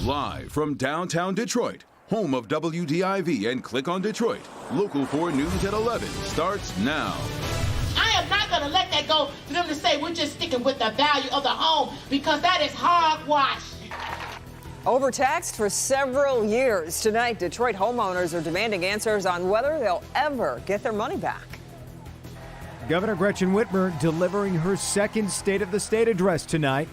Live from downtown Detroit, home of WDIV and Click on Detroit, Local 4 News at 11 starts now. I am not going to let that go for them to say we're just sticking with the value of the home, because that is hogwash. Overtaxed for several years. Tonight, Detroit homeowners are demanding answers on whether they'll ever get their money back. Governor Gretchen Whitmer delivering her second State of the State address tonight.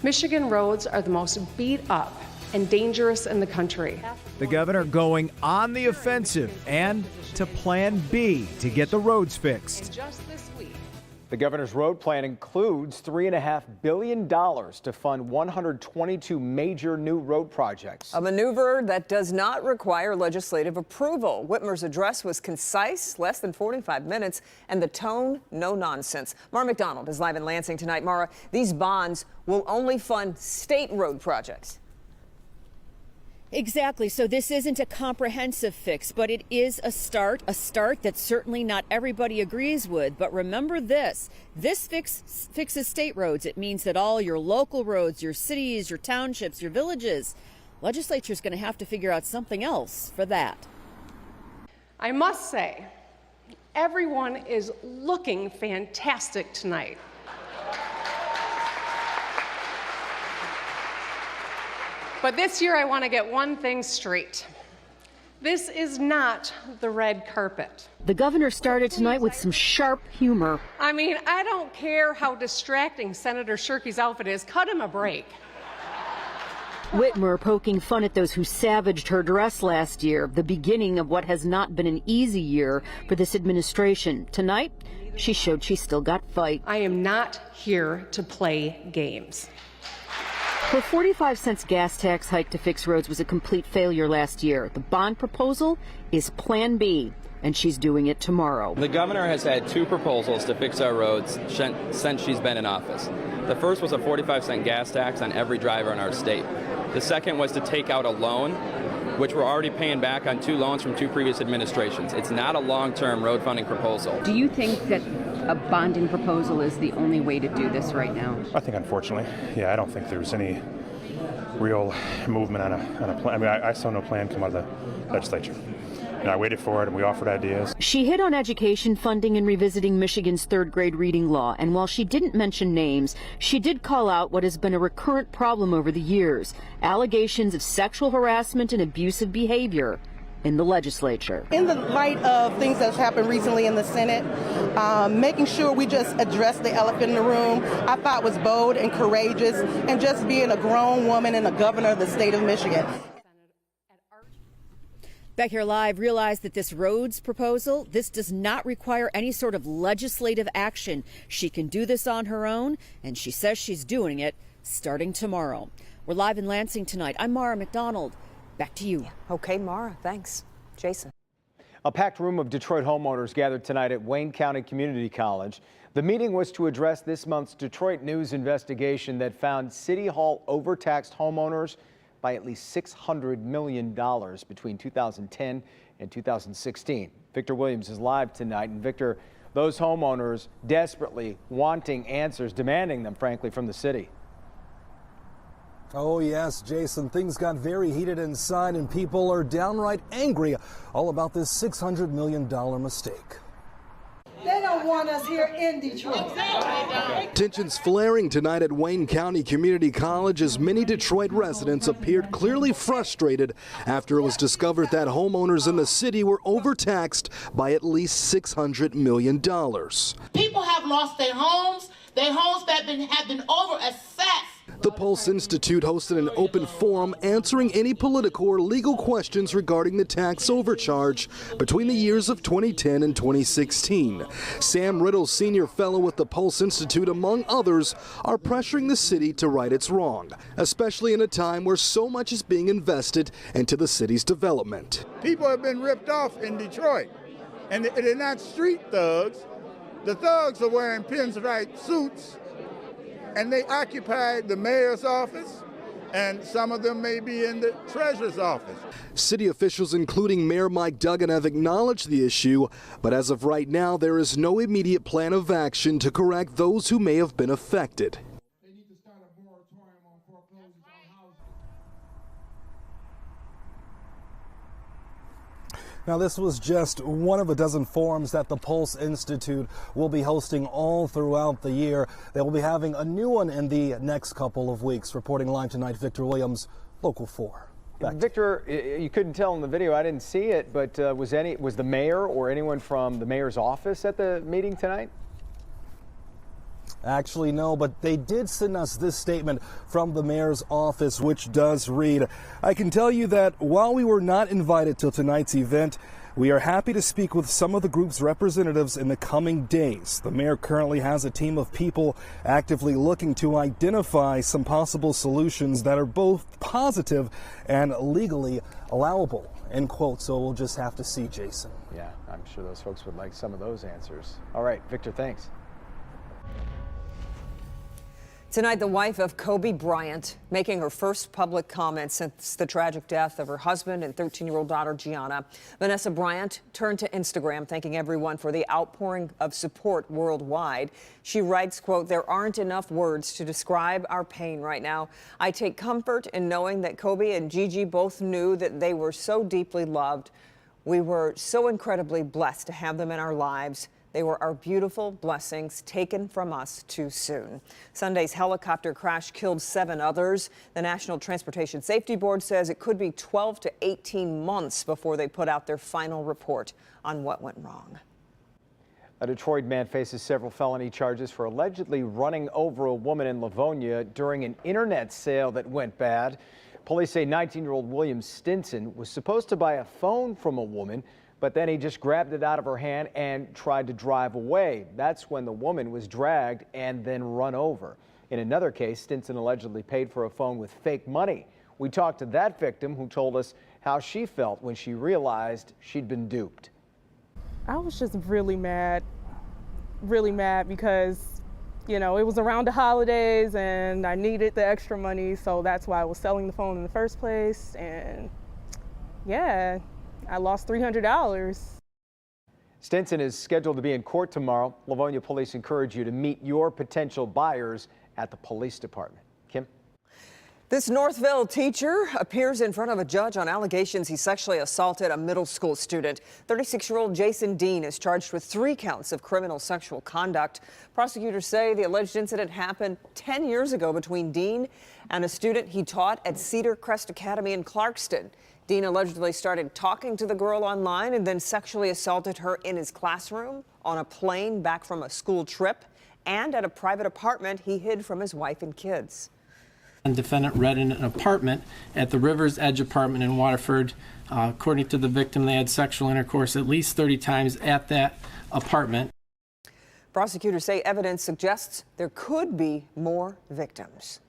Michigan roads are the most beat up and dangerous in the country. The governor going on the offensive and to Plan B to get the roads fixed. Just this week, the governor's road plan includes $3.5 billion to fund 122 major new road projects. A maneuver that does not require legislative approval. Whitmer's address was concise, less than 45 minutes, and the tone, no nonsense. Mara McDonald is live in Lansing tonight. Mara, these bonds will only fund state road projects. Exactly. So this isn't a comprehensive fix, but it is a start that certainly not everybody agrees with. But remember this fixes state roads. It means that all your local roads, your cities, your townships, your villages, legislature's going to have to figure out something else for that. I must say, everyone is looking fantastic tonight. But this year I want to get one thing straight. This is not the red carpet. The governor started tonight with some sharp humor. I mean, I don't care how distracting Senator Shirkey's outfit is. Cut him a break. Whitmer poking fun at those who savaged her dress last year, the beginning of what has not been an easy year for this administration. Tonight, she showed she still got fight. I am not here to play games. Her 45-cent gas tax hike to fix roads was a complete failure last year. The bond proposal is Plan B, and she's doing it tomorrow. The governor has had two proposals to fix our roads since she's been in office. The first was a 45-cent gas tax on every driver in our state. The second was to take out a loan, which we're already paying back on two loans from two previous administrations. It's not a long-term road funding proposal. Do you think that a bonding proposal is the only way to do this right now? I think, unfortunately, I don't think there's any real movement on a plan. I mean, I saw no plan come out of the legislature. And I waited for it, and we offered ideas. She hit on education funding and revisiting Michigan's third-grade reading law. And while she didn't mention names, she did call out what has been a recurrent problem over the years: allegations of sexual harassment and abusive behavior in the legislature. In the light of things that's happened recently in the Senate, making sure we just address the elephant in the room, I thought was bold and courageous, and just being a grown woman and a governor of the state of Michigan. Back here live, realize that this roads proposal, this does not require any sort of legislative action. She can do this on her own, and she says she's doing it starting tomorrow. We're live in Lansing tonight. I'm Mara McDonald. Back to you. Okay, Mara, thanks. Jason. A packed room of Detroit homeowners gathered tonight at Wayne County Community College. The meeting was to address this month's Detroit News investigation that found City Hall overtaxed homeowners by at least $600 million between 2010 and 2016. Victor Williams is live tonight. And Victor, those homeowners desperately wanting answers, demanding them, frankly, from the city. Oh, yes, Jason, things got very heated inside and people are downright angry all about this $600 million mistake. They don't want us here in Detroit. Tensions flaring tonight at Wayne County Community College as many Detroit residents appeared clearly frustrated after it was discovered that homeowners in the city were overtaxed by at least $600 million. People have lost their homes that have been over-assessed. The Pulse Institute hosted an open forum answering any political or legal questions regarding the tax overcharge between the years of 2010 and 2016. Sam Riddle, senior fellow with the Pulse Institute, among others, are pressuring the city to right its wrong, especially in a time where so much is being invested into the city's development. People have been ripped off in Detroit, and they're not street thugs. The thugs are wearing pinstripe suits, and they occupy the mayor's office, and some of them may be in the treasurer's office. City officials, including Mayor Mike Duggan, have acknowledged the issue, but as of right now, there is no immediate plan of action to correct those who may have been affected. Now, this was just one of a dozen forums that the Pulse Institute will be hosting all throughout the year. They will be having a new one in the next couple of weeks. Reporting live tonight, Victor Williams, Local 4. Victor, you couldn't tell in the video, I didn't see it, but was the mayor or anyone from the mayor's office at the meeting tonight? Actually, no, but they did send us this statement from the mayor's office, which does read, "I can tell you that while we were not invited to tonight's event, we are happy to speak with some of the group's representatives in the coming days. The mayor currently has a team of people actively looking to identify some possible solutions that are both positive and legally allowable." End quote. So we'll just have to see, Jason. Yeah, I'm sure those folks would like some of those answers. All right, Victor, thanks. Tonight, the wife of Kobe Bryant making her first public comment since the tragic death of her husband and 13-year-old daughter, Gianna. Vanessa Bryant turned to Instagram, thanking everyone for the outpouring of support worldwide. She writes, quote, "There aren't enough words to describe our pain right now. I take comfort in knowing that Kobe and Gigi both knew that they were so deeply loved. We were so incredibly blessed to have them in our lives. They were our beautiful blessings taken from us too soon." Sunday's helicopter crash killed 7 others. The National Transportation Safety Board says it could be 12 to 18 months before they put out their final report on what went wrong. A Detroit man faces several felony charges for allegedly running over a woman in Livonia during an internet sale that went bad. Police say 19-year-old William Stinson was supposed to buy a phone from a woman, but then he just grabbed it out of her hand and tried to drive away. That's when the woman was dragged and then run over. In another case, Stinson allegedly paid for a phone with fake money. We talked to that victim who told us how she felt when she realized she'd been duped. I was just really mad because, you know, it was around the holidays and I needed the extra money, so that's why I was selling the phone in the first place. And yeah, I lost $300. Stinson is scheduled to be in court tomorrow. Livonia police encourage you to meet your potential buyers at the police department. Kim? This Northville teacher appears in front of a judge on allegations he sexually assaulted a middle school student. 36-year-old Jason Dean is charged with 3 counts of criminal sexual conduct. Prosecutors say the alleged incident happened 10 years ago between Dean and a student he taught at Cedar Crest Academy in Clarkston. Dean allegedly started talking to the girl online and then sexually assaulted her in his classroom, on a plane back from a school trip, and at a private apartment he hid from his wife and kids. The defendant rented an apartment at the River's Edge apartment in Waterford. According to the victim, they had sexual intercourse at least 30 times at that apartment. Prosecutors say evidence suggests there could be more victims.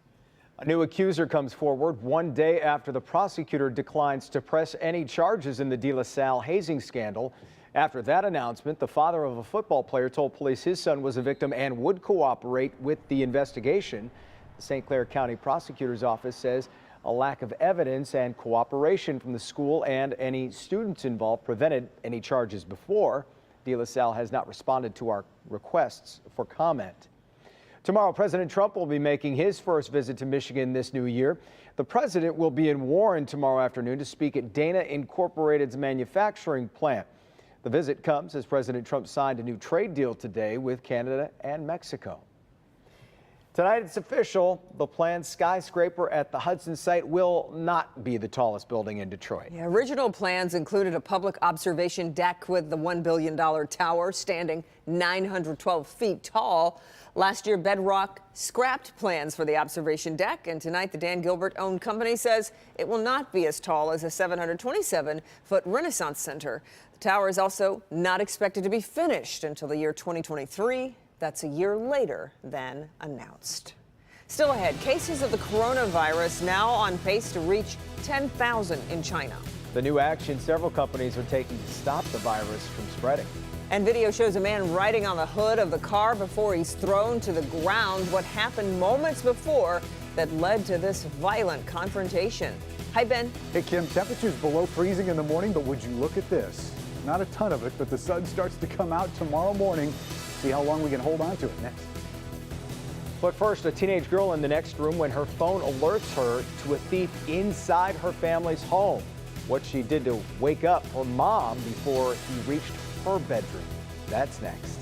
A new accuser comes forward 1 day after the prosecutor declines to press any charges in the De La Salle hazing scandal. After that announcement, the father of a football player told police his son was a victim and would cooperate with the investigation. The St. Clair County Prosecutor's Office says a lack of evidence and cooperation from the school and any students involved prevented any charges before. De La Salle has not responded to our requests for comment. Tomorrow, President Trump will be making his first visit to Michigan this new year. The president will be in Warren tomorrow afternoon to speak at Dana Incorporated's manufacturing plant. The visit comes as President Trump signed a new trade deal today with Canada and Mexico. Tonight it's official. The planned skyscraper at the Hudson site will not be the tallest building in Detroit. Yeah, original plans included a public observation deck with the $1 billion tower standing 912 feet tall. Last year, Bedrock scrapped plans for the observation deck, and tonight the Dan Gilbert-owned company says it will not be as tall as a 727-foot Renaissance Center. The tower is also not expected to be finished until the year 2023. That's a year later than announced. Still ahead, cases of the coronavirus now on pace to reach 10,000 in China. The new action several companies are taking to stop the virus from spreading. And video shows a man riding on the hood of the car before he's thrown to the ground. What happened moments before that led to this violent confrontation. Hi, Ben. Hey, Kim, temperatures below freezing in the morning, but would you look at this? Not a ton of it, but the sun starts to come out tomorrow morning. See how long we can hold on to it next. But first, a teenage girl in the next room when her phone alerts her to a thief inside her family's home. what she did to wake up her mom before he reached her bedroom. That's next.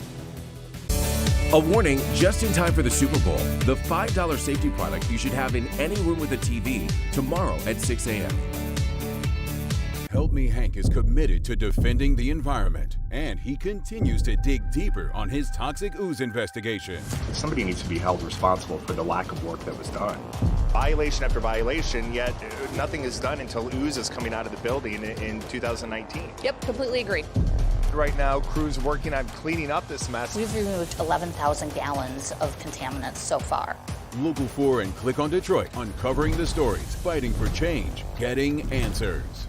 A warning just in time for the Super Bowl. The $5 safety product you should have in any room with a TV tomorrow at 6 a.m. Help Me Hank is committed to defending the environment, and he continues to dig deeper on his toxic ooze investigation. Somebody needs to be held responsible for the lack of work that was done. Violation after violation, yet nothing is done until ooze is coming out of the building in 2019. Yep, completely agreed. Right now, crews working on cleaning up this mess. We've removed 11,000 gallons of contaminants so far. Local 4 and Click on Detroit, uncovering the stories, fighting for change, getting answers.